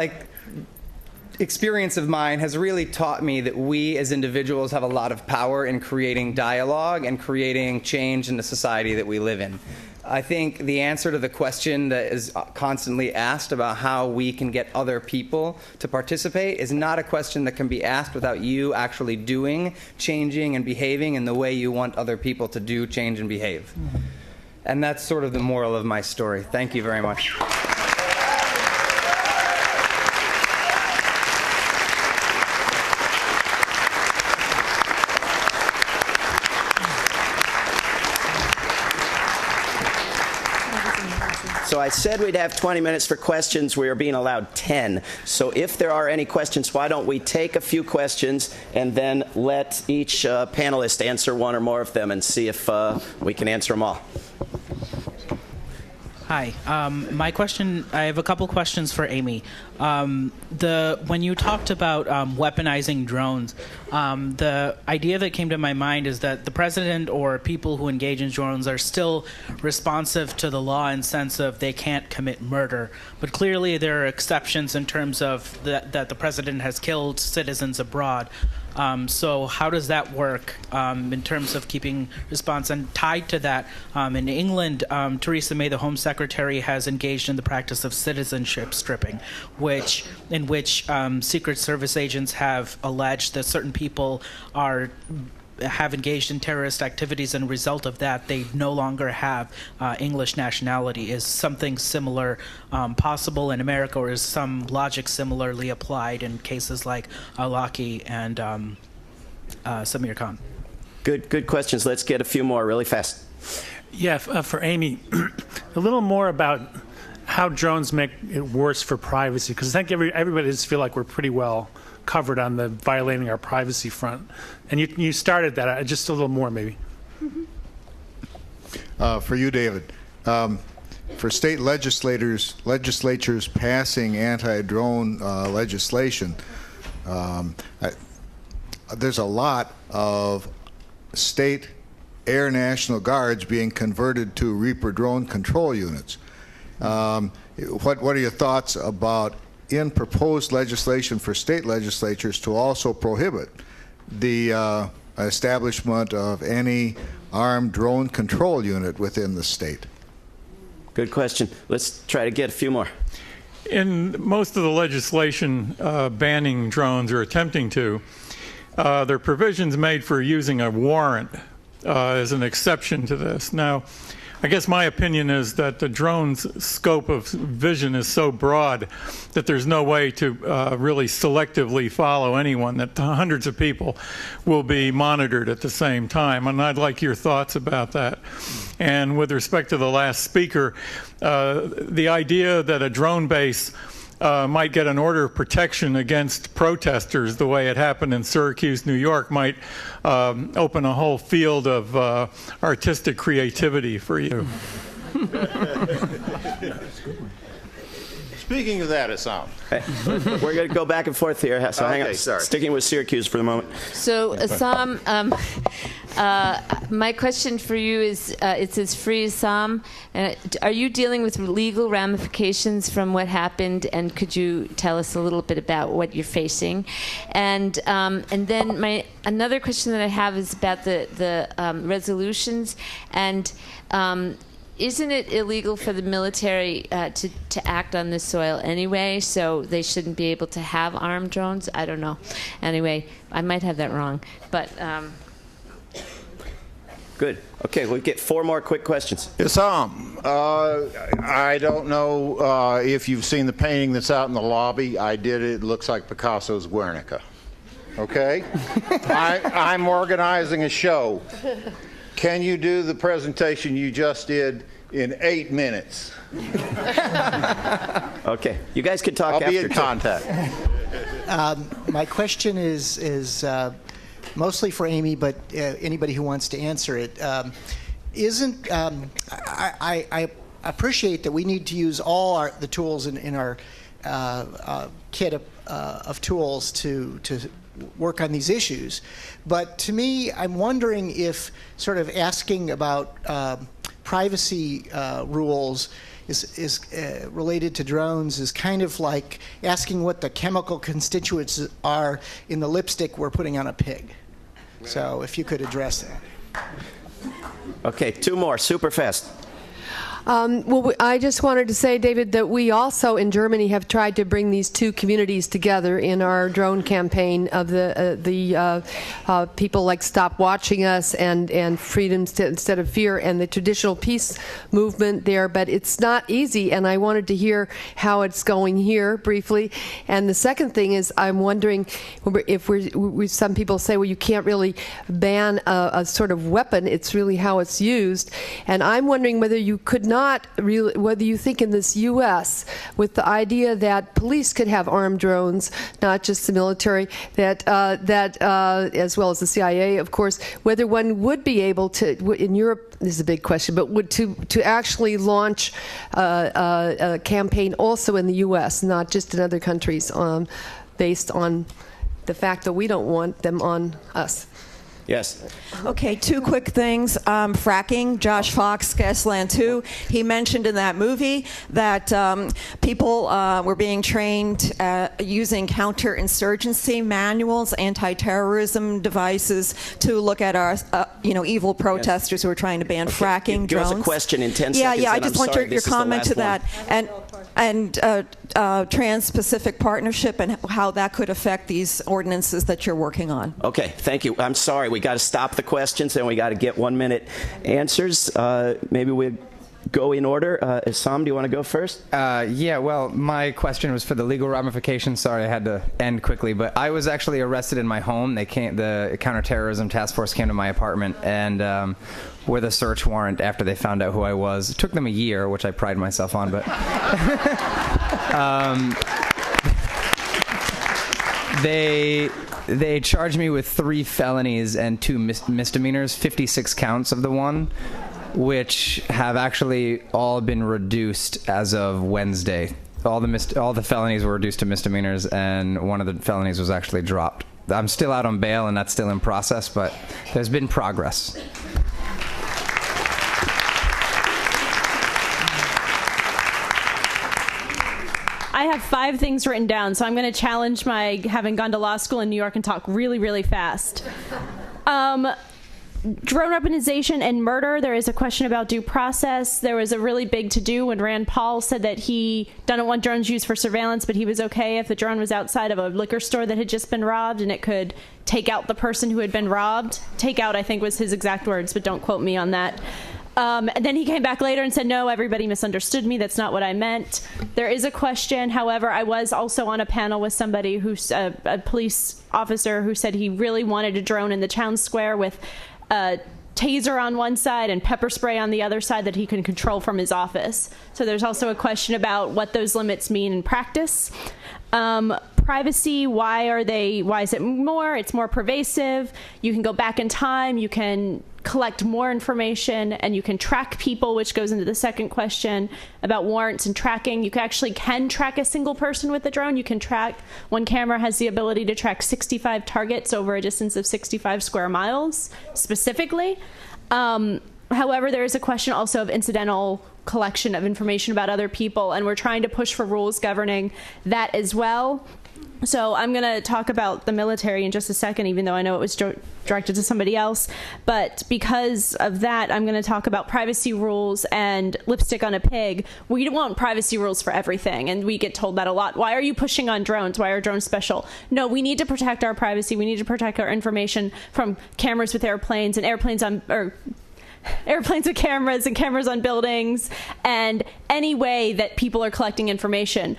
experience of mine has really taught me that we as individuals have a lot of power in creating dialogue and creating change in the society that we live in. I think the answer to the question that is constantly asked about how we can get other people to participate is not a question that can be asked without you actually doing, changing, and behaving in the way you want other people to do, change, and behave. And that's sort of the moral of my story. Thank you very much.
So I said we'd have 20 minutes for questions. We are being allowed 10. So if there are any questions, why don't we take a few questions and then let each panelist answer one or more of them and see if we can answer them all.
Hi. I have a couple questions for Amie. When you talked about weaponizing drones, the idea that came to my mind is that the president or people who engage in drones are still responsive to the law in sense of they can't commit murder. But clearly there are exceptions in terms of that the president has killed citizens abroad. So how does that work in terms of keeping response? And tied to that, in England, Theresa May, the Home Secretary, has engaged in the practice of citizenship stripping, in which Secret Service agents have alleged that certain people have engaged in terrorist activities, and a result of that, they no longer have English nationality. Is something similar possible in America, or is some logic similarly applied in cases like Al-Awlaki and Samir Khan?
Good questions. Let's get a few more really fast.
Yeah, for Amie, a little more about how drones make it worse for privacy, because I think everybody just feel like we're pretty well covered on the violating our privacy front. And you started that, just a little more maybe.
For you, David, for state legislatures passing anti-drone legislation, there's a lot of state Air National Guards being converted to Reaper drone control units. What are your thoughts about in proposed legislation for state legislatures to also prohibit the establishment of any armed drone control unit within the state?
Good question. Let's try to get a few more.
In most of the legislation banning drones, or attempting to, there are provisions made for using a warrant as an exception to this. Now, I guess my opinion is that the drone's scope of vision is so broad that there's no way to really selectively follow anyone, that hundreds of people will be monitored at the same time. And I'd like your thoughts about that. And with respect to the last speaker, the idea that a drone base might get an order of protection against protesters the way it happened in Syracuse, New York, might open a whole field of artistic creativity for you.
Speaking of that, Essam.
We're going to go back and forth here, so hang on.
Sorry.
Sticking with Syracuse for the moment.
So, Essam, my question for you is, it says Free Essam. Are you dealing with legal ramifications from what happened, and could you tell us a little bit about what you're facing? And then another question that I have is about the resolutions, and isn't it illegal for the military to act on this soil anyway, so they shouldn't be able to have armed drones? I don't know. Anyway, I might have that wrong, but...
Good. Okay, we'll get 4 more quick questions.
Essam, I don't know if you've seen the painting that's out in the lobby. I did it. It looks like Picasso's Guernica. okay? I'm organizing a show. Can you do the presentation you just did in 8 minutes?
Okay, you guys can talk
I'll
after.
be in contact.
My question is mostly for Amie, but anybody who wants to answer it. I appreciate that we need to use all the tools in our kit of tools to work on these issues. But to me, I'm wondering if sort of asking about privacy rules is related to drones is kind of like asking what the chemical constituents are in the lipstick we're putting on a pig. So if you could address that.
Okay, 2 more, super fast.
Well, I just wanted to say, David, that we also in Germany have tried to bring these 2 communities together in our drone campaign of the people like Stop Watching Us and Freedom Instead of Fear and the traditional peace movement there. But it's not easy, and I wanted to hear how it's going here briefly. And the second thing is, I'm wondering if some people say, well, you can't really ban a sort of weapon. It's really how it's used. And I'm wondering whether you could not really, whether you think in this U.S. with the idea that police could have armed drones, not just the military, that as well as the CIA, of course, whether one would be able to, in Europe, this is a big question, but would to actually launch a campaign also in the U.S., not just in other countries, based on the fact that we don't want them on us.
Yes.
Okay, 2 quick things. Fracking, Josh Fox, Gasland 2. He mentioned in that movie that people were being trained using counterinsurgency manuals, anti-terrorism devices to look at our, evil protesters who are trying to ban fracking drones.
Give us a question in 10
yeah,
seconds.
Yeah, I just want your comment to that. And Trans-Pacific Partnership and how that could affect these ordinances that you're working on.
Okay, thank you. I'm sorry. We got to stop the questions and we got to get 1-minute answers. Maybe we go in order. Essam, do you want to go first?
Yeah, well, my question was for the legal ramifications. Sorry, I had to end quickly, but I was actually arrested in my home. The counterterrorism task force came to my apartment and with a search warrant after they found out who I was. It took them a year, which I pride myself on, but they charged me with 3 felonies and 2 misdemeanors, 56 counts of the one, which have actually all been reduced as of Wednesday. All the felonies were reduced to misdemeanors, and one of the felonies was actually dropped. I'm still out on bail, and that's still in process, but there's been progress.
I have 5 things written down, so I'm going to challenge my having gone to law school in New York and talk really, really fast. Drone weaponization and murder, there is a question about due process. There was a really big to-do when Rand Paul said that he doesn't want drones used for surveillance, but he was okay if the drone was outside of a liquor store that had just been robbed and it could take out the person who had been robbed. Take out, I think, was his exact words, but don't quote me on that. And then he came back later and said, no, everybody misunderstood me. That's not what I meant. There is a question. However, I was also on a panel with somebody who's a police officer who said he really wanted a drone in the town square with a taser on one side and pepper spray on the other side that he can control from his office. So there's also a question about what those limits mean in practice. Privacy, why is it more? It's more pervasive. You can go back in time. You can collect more information, and you can track people, which goes into the second question about warrants and tracking. You can track a single person with a drone. You can track, one camera has the ability to track 65 targets over a distance of 65 square miles specifically. However, there is a question also of incidental collection of information about other people, and we're trying to push for rules governing that as well. So I'm going to talk about the military in just a second, even though I know it was directed to somebody else. But because of that, I'm going to talk about privacy rules and lipstick on a pig. We want privacy rules for everything, and we get told that a lot. Why are you pushing on drones? Why are drones special? No, we need to protect our privacy. We need to protect our information from cameras with airplanes and airplanes with cameras and cameras on buildings and any way that people are collecting information.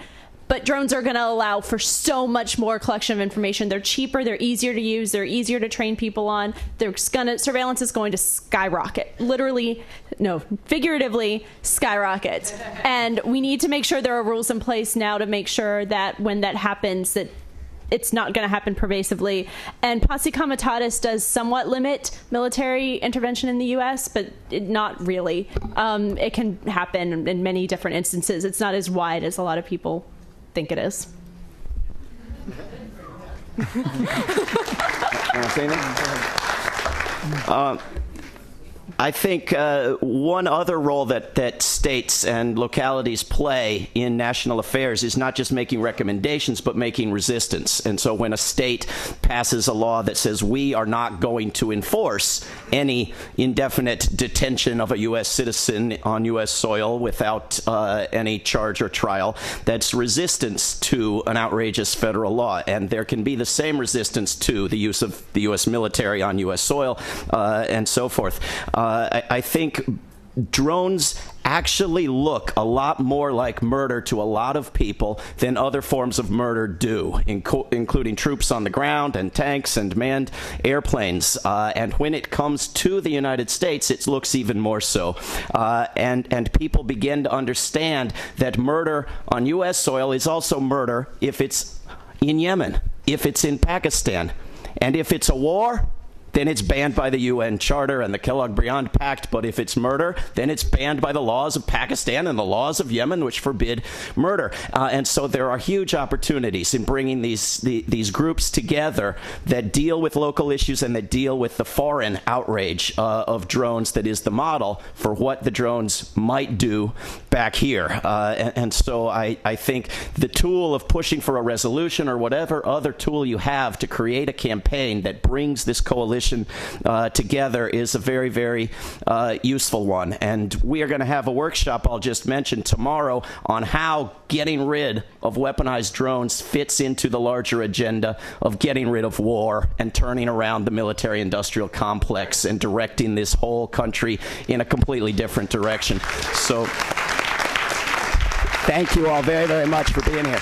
But drones are going to allow for so much more collection of information. They're cheaper, they're easier to use, they're easier to train people on. Surveillance is going to skyrocket. Literally, no, figuratively skyrocket. And we need to make sure there are rules in place now to make sure that when that happens, that it's not going to happen pervasively. And Posse Comitatus does somewhat limit military intervention in the U.S., but not really. It can happen in many different instances. It's not as wide as a lot of people think it is.
I think one other role that states and localities play in national affairs is not just making recommendations, but making resistance. And so when a state passes a law that says we are not going to enforce any indefinite detention of a U.S. citizen on U.S. soil without any charge or trial, that's resistance to an outrageous federal law. And there can be the same resistance to the use of the U.S. military on U.S. soil and so forth. I think drones actually look a lot more like murder to a lot of people than other forms of murder do, including troops on the ground and tanks and manned airplanes. And when it comes to the United States, it looks even more so. And people begin to understand that murder on U.S. soil is also murder if it's in Yemen, if it's in Pakistan. And if it's a war, then it's banned by the UN Charter and the Kellogg-Briand Pact. But if it's murder, then it's banned by the laws of Pakistan and the laws of Yemen, which forbid murder. And so there are huge opportunities in bringing these groups together that deal with local issues and that deal with the foreign outrage of drones that is the model for what the drones might do back here. And so I think the tool of pushing for a resolution or whatever other tool you have to create a campaign that brings this coalition together is a very, very useful one. And we are going to have a workshop I'll just mention tomorrow on how getting rid of weaponized drones fits into the larger agenda of getting rid of war and turning around the military-industrial complex and directing this whole country in a completely different direction. So thank you all very, very much for being here.